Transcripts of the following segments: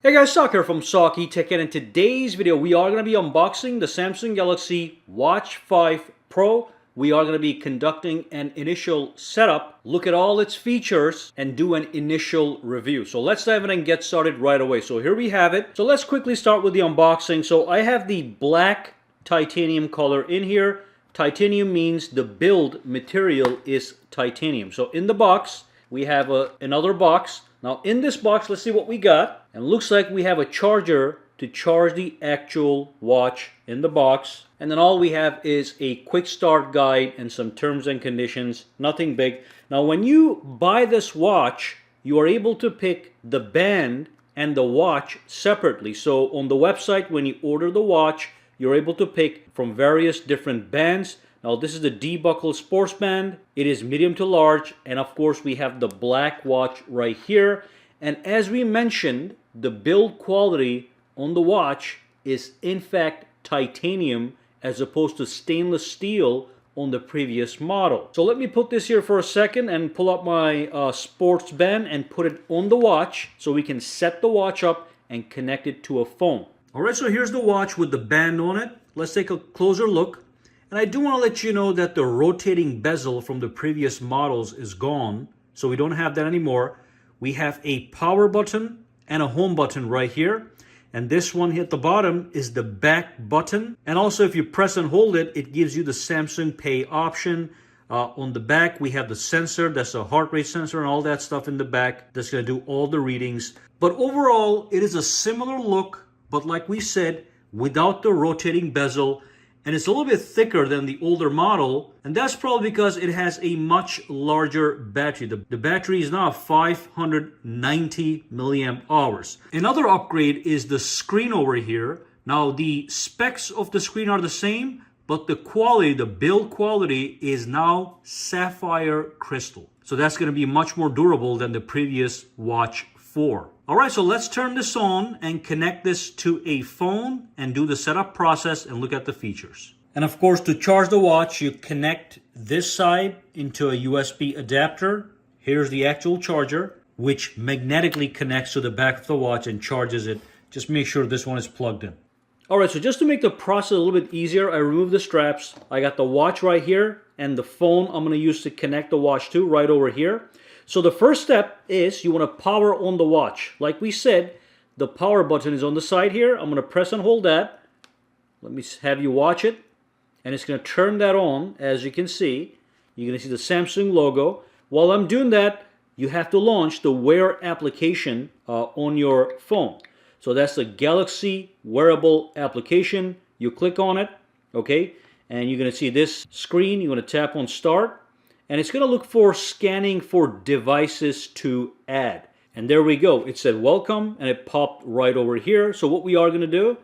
Hey guys, Sak here from SAKITECH, and in today's video we are going to be unboxing the Samsung Galaxy Watch 5 Pro. We are going to be conducting an initial setup, look at all its features, and do an initial review. So let's dive in and get started right away. So here we have it. So let's quickly start with the unboxing. So I have the black titanium color in here. Titanium means the build material is titanium. So in the box, we have another box. Now in this box, let's see what we got. And looks like we have a charger to charge the actual watch in the box. And then all we have is a quick start guide and some terms and conditions, nothing big. Now when you buy this watch, you are able to pick the band and the watch separately. So on the website, when you order the watch, you're able to pick from various different bands. Now this is the D-buckle sports band. It is medium to large, and of course we have the black watch right here. And as we mentioned, the build quality on the watch is in fact titanium as opposed to stainless steel on the previous model. So let me put this here for a second and pull up my sports band and put it on the watch so we can set the watch up and connect it to a phone. Alright, so here's the watch with the band on it. Let's take a closer look. And I do want to let you know that the rotating bezel from the previous models is gone, so we don't have that anymore. We have a power button and a home button right here. And this one here at the bottom is the back button. And also if you press and hold it, it gives you the Samsung Pay option. On the back, we have the sensor. That's a heart rate sensor and all that stuff in the back. That's going to do all the readings. But overall, it is a similar look, but like we said, without the rotating bezel. And it's a little bit thicker than the older model, and that's probably because it has a much larger battery. The battery is now 590 milliamp hours. Another upgrade is the screen over here. Now the specs of the screen are the same, but the quality, the build quality is now sapphire crystal. So that's going to be much more durable than the previous Watch 4. Alright, so let's turn this on and connect this to a phone and do the setup process and look at the features. And of course, to charge the watch, you connect this side into a USB adapter. Here's the actual charger, which magnetically connects to the back of the watch and charges it. Just make sure this one is plugged in. Alright, so just to make the process a little bit easier, I removed the straps. I got the watch right here and the phone I'm going to use to connect the watch to right over here. So the first step is you want to power on the watch. Like we said, the power button is on the side here. I'm going to press and hold that. Let me have you watch it. And it's going to turn that on. As you can see, you're going to see the Samsung logo. While I'm doing that, you have to launch the Wear application on your phone. So that's the Galaxy wearable application. You click on it, okay? And you're going to see this screen. You're going to tap on Start. And it's going to look for scanning for devices to add. And there we go. It said welcome and it popped right over here. So what we are going to do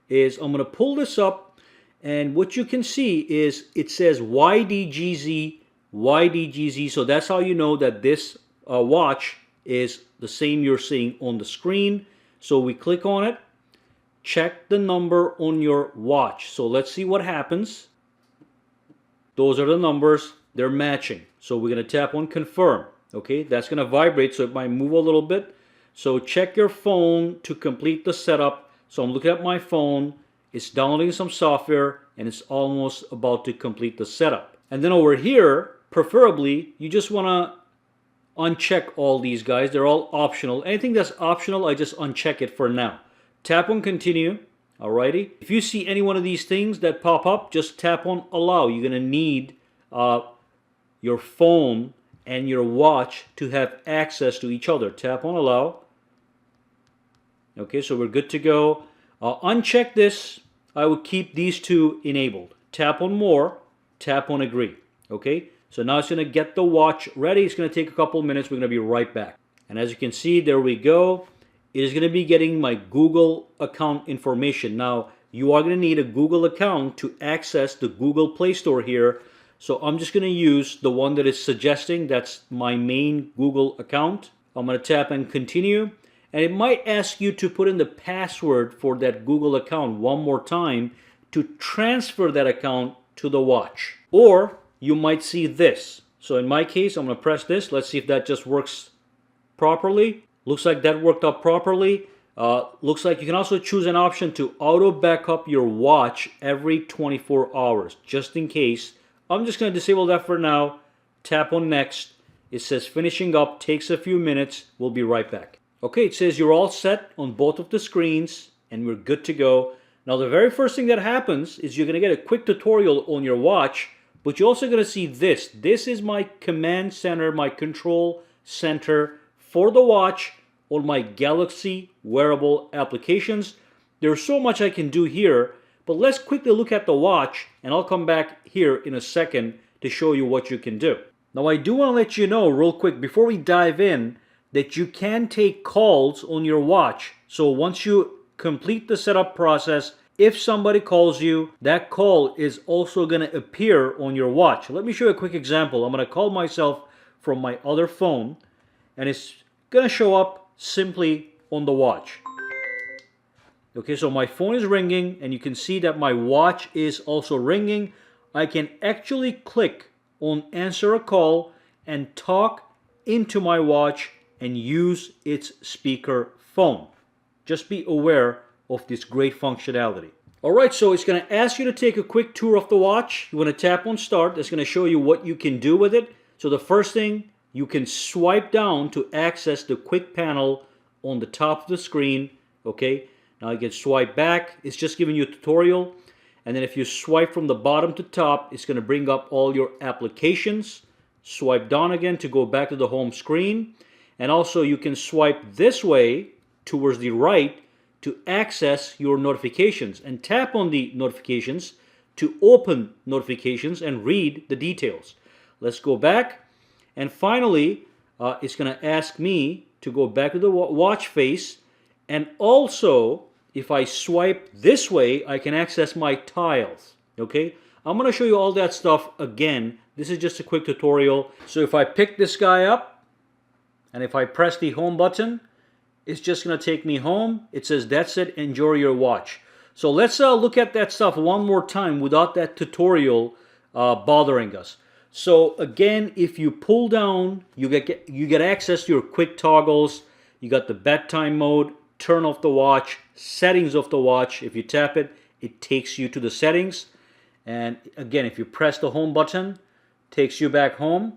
is I'm going to pull this up. And what you can see is it says YDGZ, YDGZ. So that's how you know that this watch is the same you're seeing on the screen. So we click on it. Check the number on your watch. So let's see what happens. Those are the numbers. They're matching. So we're going to tap on confirm. Okay, that's going to vibrate, so it might move a little bit. So check your phone to complete the setup. So I'm looking at my phone. It's downloading some software and it's almost about to complete the setup. And then over here, preferably, you just want to uncheck all these guys. They're all optional. Anything that's optional, I just uncheck it for now. Tap on continue. Alrighty. If you see any one of these things that pop up, just tap on allow. You're going to need your phone and your watch to have access to each other. Tap on allow. Okay, so we're good to go. Uncheck this. I would keep these two enabled. Tap on more. Tap on agree. Okay, so now it's going to get the watch ready. It's going to take a couple minutes. We're going to be right back. And as you can see, there we go. It is going to be getting my Google account information. Now, you are going to need a Google account to access the Google Play Store here. So I'm just going to use the one that is suggesting. That's my main Google account. I'm going to tap and continue. And it might ask you to put in the password for that Google account one more time to transfer that account to the watch. Or you might see this. So in my case, I'm going to press this. Let's see if that just works properly. Looks like that worked out properly. Looks like you can also choose an option to auto backup your watch every 24 hours, just in case. I'm just going to disable that for now. Tap on next. It says finishing up, takes a few minutes. We'll be right back. Okay, it says you're all set on both of the screens and we're good to go. Now the very first thing that happens is you're going to get a quick tutorial on your watch, but you're also going to see this. This is my command center, my control center for the watch on my Galaxy wearable applications. There's so much I can do here, but let's quickly look at the watch and I'll come back here in a second to show you what you can do. Now I do want to let you know real quick before we dive in that you can take calls on your watch. So once you complete the setup process, if somebody calls you, that call is also going to appear on your watch. Let me show you a quick example. I'm going to call myself from my other phone and it's going to show up simply on the watch. Okay, so my phone is ringing and you can see that my watch is also ringing. I can actually click on answer a call and talk into my watch and use its speaker phone. Just be aware of this great functionality. Alright, so it's going to ask you to take a quick tour of the watch. You want to tap on start. That's going to show you what you can do with it. So the first thing, you can swipe down to access the quick panel on the top of the screen. Okay, now you can swipe back. It's just giving you a tutorial. And then if you swipe from the bottom to top, it's going to bring up all your applications. Swipe down again to go back to the home screen. And also you can swipe this way towards the right to access your notifications. And tap on the notifications to open notifications and read the details. Let's go back. And finally, it's going to ask me to go back to the watch face. And also, if I swipe this way, I can access my tiles. Okay, I'm going to show you all that stuff again. This is just a quick tutorial. So if I pick this guy up and if I press the home button, it's just going to take me home. It says, that's it, enjoy your watch. So let's look at that stuff one more time without that tutorial bothering us. So again, if you pull down, you get access to your quick toggles. You got the bedtime mode, turn off the watch, settings of the watch. If you tap it, it takes you to the settings. And again, if you press the home button, it takes you back home.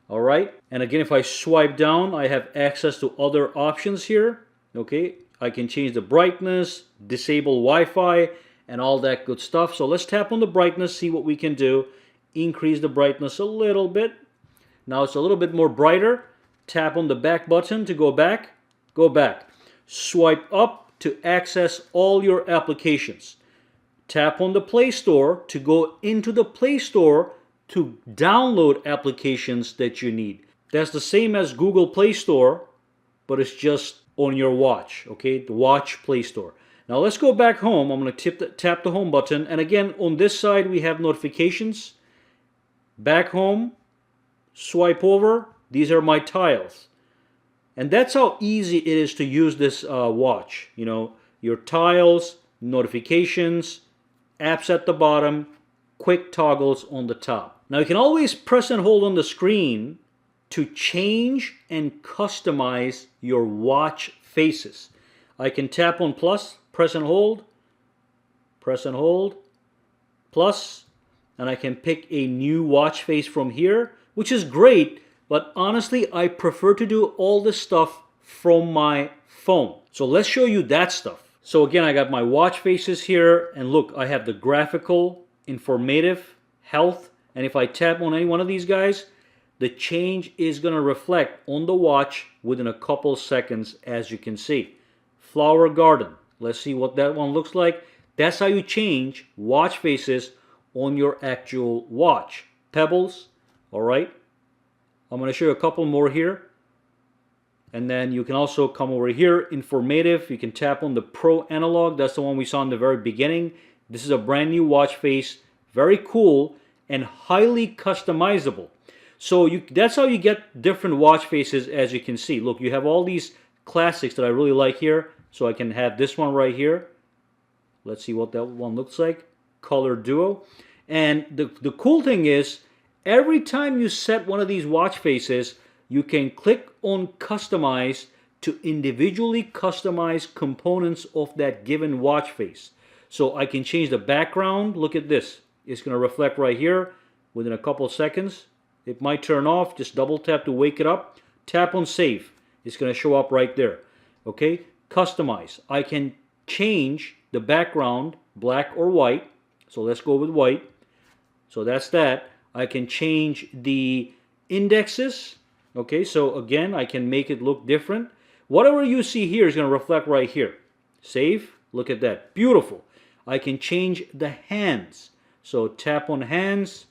All right. And again, if I swipe down, I have access to other options here. Okay. I can change the brightness, disable Wi-Fi, and all that good stuff. So let's tap on the brightness, see what we can do. Increase the brightness a little bit. Now it's a little bit more brighter. Tap on the back button to go back. Go back. Swipe up to access all your applications. Tap on the Play Store to go into the Play Store to download applications that you need. That's the same as Google Play Store, but it's just on your watch, okay? The Watch Play Store. Now let's go back home. I'm going to tap the home button. And again, on this side, we have notifications. Back home, swipe over. These are my tiles. And that's how easy it is to use this watch. You know, your tiles, notifications, apps at the bottom, quick toggles on the top. Now you can always press and hold on the screen to change and customize your watch faces. I can tap on plus, press and hold, plus, and I can pick a new watch face from here, which is great, but honestly, I prefer to do all this stuff from my phone. So let's show you that stuff. So again, I got my watch faces here, and look, I have the graphical, informative, health, and if I tap on any one of these guys, the change is going to reflect on the watch within a couple seconds, as you can see. Flower garden. Let's see what that one looks like. That's how you change watch faces on your actual watch. Pebbles. All right. I'm going to show you a couple more here. And then you can also come over here, informative. You can tap on the Pro Analog. That's the one we saw in the very beginning. This is a brand new watch face. Very cool and highly customizable. So that's how you get different watch faces, as you can see. Look, you have all these classics that I really like here. So I can have this one right here. Let's see what that one looks like. Color duo. And the cool thing is, every time you set one of these watch faces, you can click on customize to individually customize components of that given watch face. So I can change the background. Look at this. It's going to reflect right here within a couple of seconds. It might turn off. Just double tap to wake it up. Tap on save. It's going to show up right there. Okay? Customize. I can change the background black or white. So let's go with white. So that's that. I can change the indexes. Okay, so again, I can make it look different. Whatever you see here is going to reflect right here. Save. Look at that. Beautiful. I can change the hands. So tap on hands.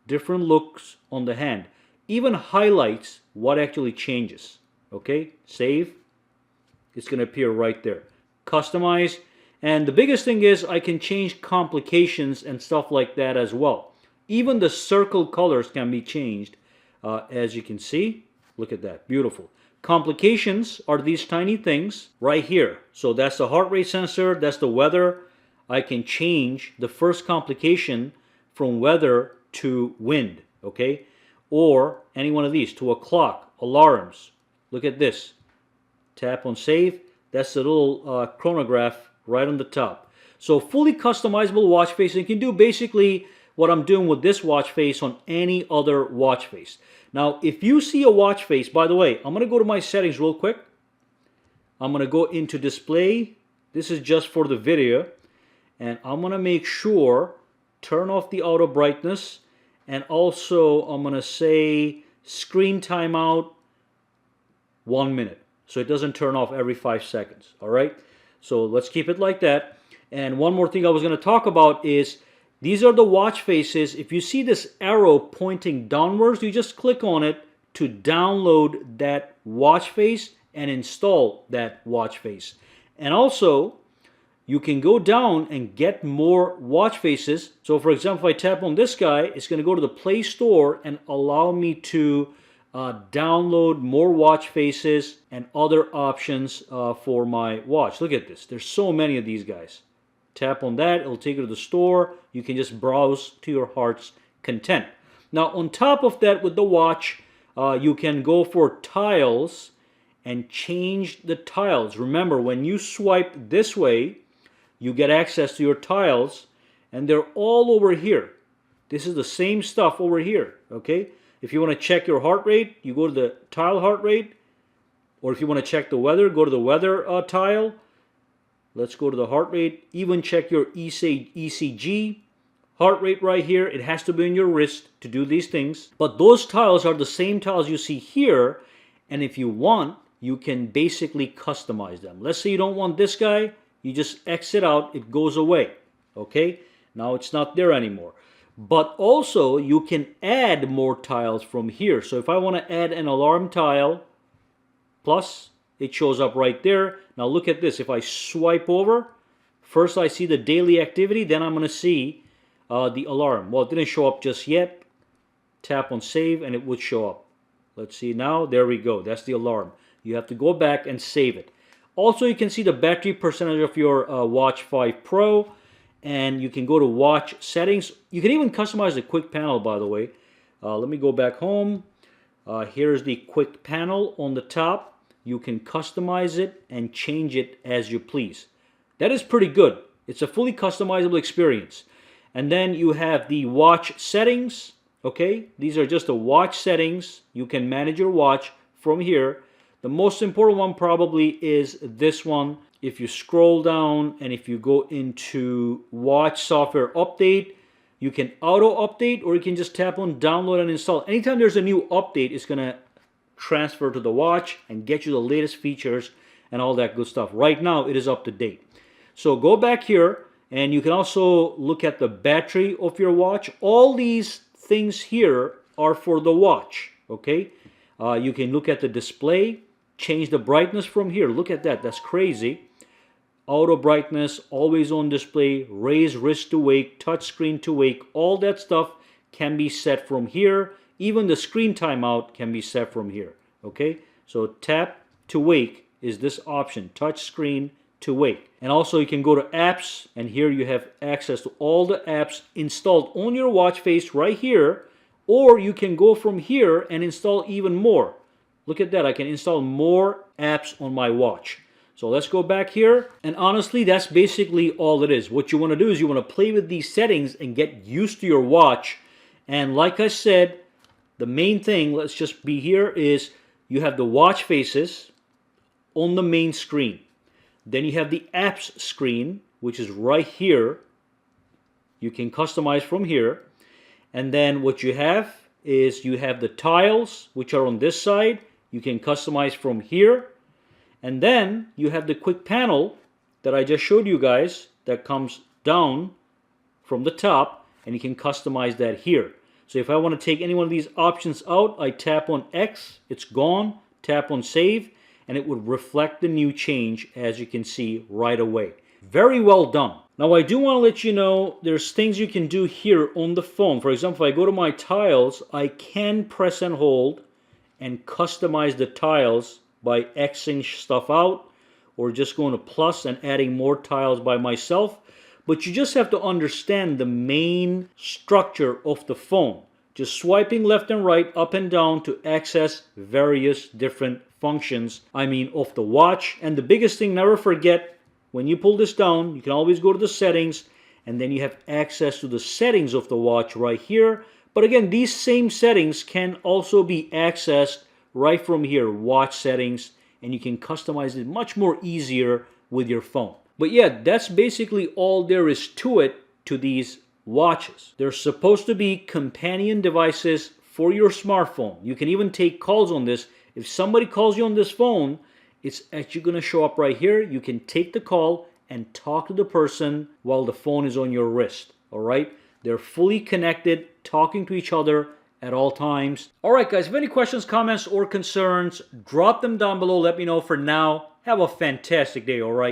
Different looks on the hand. Even highlights what actually changes. Okay, save. It's going to appear right there. Customize. And the biggest thing is I can change complications and stuff like that as well. Even the circle colors can be changed. As you can see, look at that, beautiful. Complications are these tiny things right here. So that's the heart rate sensor, that's the weather. I can change the first complication from weather to wind, okay? Or any one of these, to a clock, alarms. Look at this. Tap on save. That's the little chronograph right on the top. So fully customizable watch face. And you can do basically what I'm doing with this watch face on any other watch face. Now, if you see a watch face, by the way, I'm going to go to my settings real quick. I'm going to go into display. This is just for the video. And I'm going to make sure, turn off the auto brightness. And also, I'm going to say screen timeout 1 minute. So it doesn't turn off every 5 seconds. All right? So let's keep it like that. And one more thing I was going to talk about is these are the watch faces. If you see this arrow pointing downwards, you just click on it to download that watch face and install that watch face. And also, you can go down and get more watch faces. So for example, if I tap on this guy, it's going to go to the Play Store and allow me to download more watch faces and other options for my watch. Look at this. There's so many of these guys. Tap on that, it'll take you to the store. You can just browse to your heart's content. Now, on top of that, with the watch, you can go for tiles and change the tiles. Remember, when you swipe this way, you get access to your tiles, and they're all over here. This is the same stuff over here, okay? If you want to check your heart rate, you go to the tile heart rate. Or if you want to check the weather, go to the weather tile. Let's go to the heart rate. Even check your ECG heart rate right here. It has to be in your wrist to do these things. But those tiles are the same tiles you see here. And if you want, you can basically customize them. Let's say you don't want this guy. You just exit out. It goes away. Okay? Now it's not there anymore. But also, you can add more tiles from here. So if I want to add an alarm tile, plus, it shows up right there. Now look at this. If I swipe over, first I see the daily activity, then I'm going to see the alarm. Well, it didn't show up just yet. Tap on save and it would show up. Let's see now. There we go. That's the alarm. You have to go back and save it. Also, you can see the battery percentage of your Watch 5 Pro. And you can go to watch settings. You can even customize the quick panel, by the way. Let me go back home. Here's the quick panel on the top. You can customize it and change it as you please. That is pretty good. It's a fully customizable experience. And then you have the watch settings. Okay, these are just the watch settings. You can manage your watch from here. The most important one probably is this one. If you scroll down and if you go into watch software update, you can auto update, or you can just tap on download and install. Anytime there's a new update, it's going to transfer to the watch and get you the latest features and all that good stuff. Right now, it is up to date. So go back here, and you can also look at the battery of your watch. All these things here are for the watch, okay? You can look at the display, change the brightness from here. Look at that. That's crazy. Auto brightness, always on display, raise wrist to wake, touch screen to wake. All that stuff can be set from here. Even the screen timeout can be set from here. Okay, so tap to wake is this option, touch screen to wake. And also you can go to apps, and here you have access to all the apps installed on your watch face right here, or you can go from here and install even more. Look at that, I can install more apps on my watch. So let's go back here, and honestly, that's basically all it is. What you want to do is you want to play with these settings and get used to your watch. And like I said, the main thing, let's just be here, is you have the watch faces on the main screen. Then you have the apps screen, which is right here. You can customize from here. And then what you have is you have the tiles, which are on this side. You can customize from here. And then you have the quick panel that I just showed you guys that comes down from the top, and you can customize that here. So if I want to take any one of these options out, I tap on X, it's gone, tap on save, and it would reflect the new change, as you can see right away. Very well done. Now I do want to let you know there's things you can do here on the phone. For example, if I go to my tiles, I can press and hold and customize the tiles by Xing stuff out, or just going to plus and adding more tiles by myself. But you just have to understand the main structure of the phone. Just swiping left and right, up and down to access various different functions, of the watch. And the biggest thing, never forget, when you pull this down, you can always go to the settings, and then you have access to the settings of the watch right here. But again, these same settings can also be accessed right from here, watch settings, and you can customize it much more easier with your phone. But yeah, that's basically all there is to it, to these watches. They're supposed to be companion devices for your smartphone. You can even take calls on this. If somebody calls you on this phone, it's actually going to show up right here. You can take the call and talk to the person while the phone is on your wrist. All right? They're fully connected, talking to each other at all times. All right, guys, if any questions, comments, or concerns, drop them down below. Let me know. For now, have a fantastic day, all right?